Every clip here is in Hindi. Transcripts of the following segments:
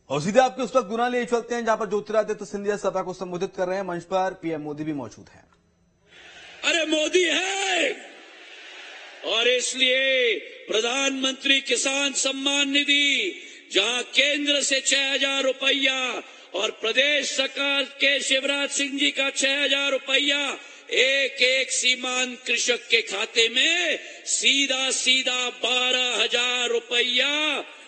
और सीधे आपके उस वक्त गुना लिए चलते हैं जहां पर ज्योतिरादित्य सिंधिया सभा को संबोधित कर रहे हैं। मंच पर पीएम मोदी भी मौजूद हैं। अरे मोदी है और इसलिए प्रधानमंत्री किसान सम्मान निधि, जहां केंद्र से 6,000 रुपया और प्रदेश सरकार के शिवराज सिंह जी का 6,000 रुपया एक एक सीमांत कृषक के खाते में सीधा सीधा 12,000 रुपया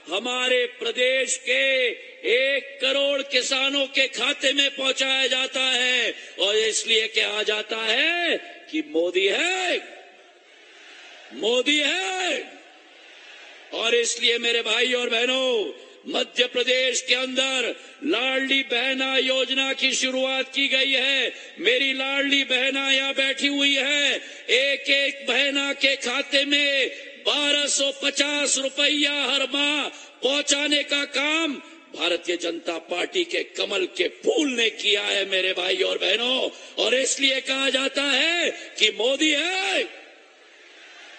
हमारे प्रदेश के 1 करोड़ किसानों के खाते में पहुंचाया जाता है। और इसलिए कहा जाता है कि मोदी है, मोदी है। और इसलिए मेरे भाई और बहनों, मध्य प्रदेश के अंदर लाडली बहना योजना की शुरुआत की गई है। मेरी लाडली बहना यहाँ बैठी हुई है। एक एक बहना के खाते में 1250 रुपया हर माह पहुंचाने का काम भारतीय जनता पार्टी के कमल के फूल ने किया है मेरे भाई और बहनों। और इसलिए कहा जाता है कि मोदी है,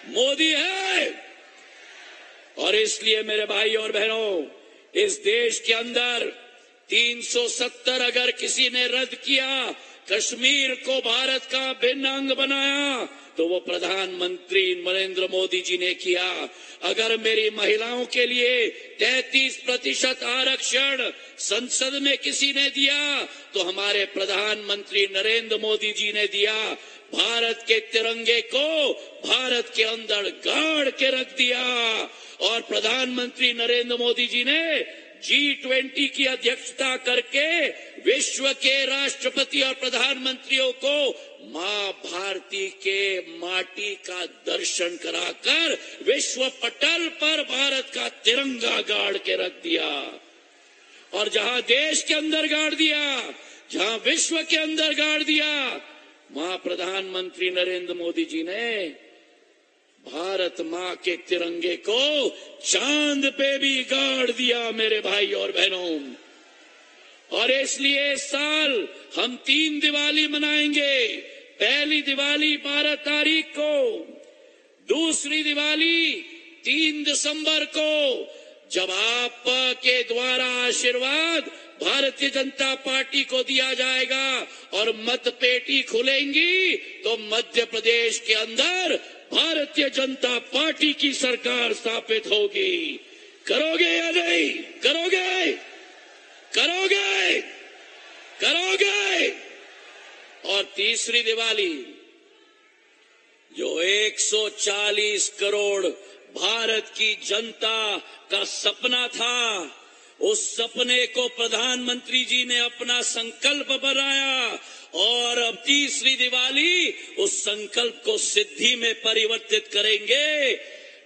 मोदी है। और इसलिए मेरे भाई और बहनों, इस देश के अंदर 370 अगर किसी ने रद्द किया, कश्मीर को भारत का भिन्न अंग बनाया, तो वो प्रधानमंत्री नरेंद्र मोदी जी ने किया। अगर मेरी महिलाओं के लिए 33% आरक्षण संसद में किसी ने दिया, तो हमारे प्रधानमंत्री नरेंद्र मोदी जी ने दिया। भारत के तिरंगे को भारत के अंदर गाड़ के रख दिया। और प्रधानमंत्री नरेंद्र मोदी जी ने G20 की अध्यक्षता करके विश्व के राष्ट्रपति और प्रधानमंत्रियों को मां भारती के माटी का दर्शन कराकर विश्व पटल पर भारत का तिरंगा गाड़ के रख दिया। और जहां देश के अंदर गाड़ दिया, जहां विश्व के अंदर गाड़ दिया, वहां प्रधानमंत्री नरेंद्र मोदी जी ने भारत मां के तिरंगे को चांद पे भी गाड़ दिया मेरे भाई और बहनों। और इसलिए इस साल हम 3 दिवाली मनाएंगे। पहली दिवाली 12 तारीख को, दूसरी दिवाली 3 दिसंबर को, जब आपके द्वारा आशीर्वाद भारतीय जनता पार्टी को दिया जाएगा और मतपेटी खुलेंगी, तो मध्य प्रदेश के अंदर भारतीय जनता पार्टी की सरकार स्थापित होगी। करोगे या नहीं? करोगे? करोगे? करोगे? और तीसरी दिवाली, जो 140 करोड़ भारत की जनता का सपना था, उस सपने को प्रधानमंत्री जी ने अपना संकल्प बनाया। और अब तीसरी दिवाली उस संकल्प को सिद्धि में परिवर्तित करेंगे।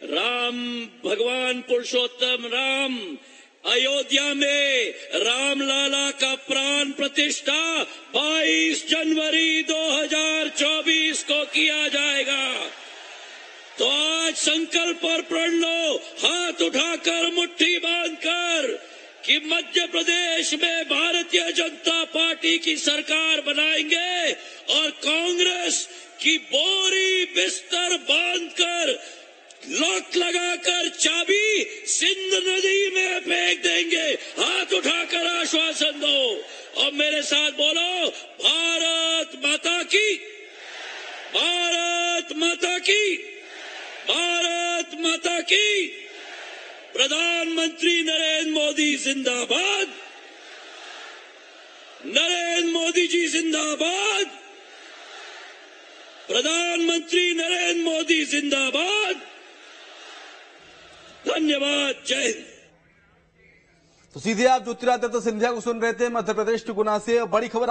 राम भगवान पुरुषोत्तम राम अयोध्या में रामलाला का प्राण प्रतिष्ठा 22 जनवरी 2024 को किया जाएगा। तो आज संकल्प और प्रण लो, हाथ उठाकर मुट्ठी बांधकर, कि मध्य प्रदेश में भारतीय जनता पार्टी की सरकार बनाएंगे और कांग्रेस की बोरी बिस्तर बांधकर, लॉक लगाकर चाबी सिंध नदी में फेंक देंगे। हाथ उठाकर आश्वासन दो और मेरे साथ बोलो, भारत माता की, भारत माता की, भारत माता की। प्रधानमंत्री नरेंद्र मोदी जिंदाबाद, नरेंद्र मोदी जी जिंदाबाद, प्रधानमंत्री नरेंद्र मोदी जिंदाबाद। धन्यवाद। जय हिंद। तो सीधे आप ज्योतिरादित्य सिंधिया को सुन रहे थे मध्य प्रदेश के गुना से। बड़ी खबर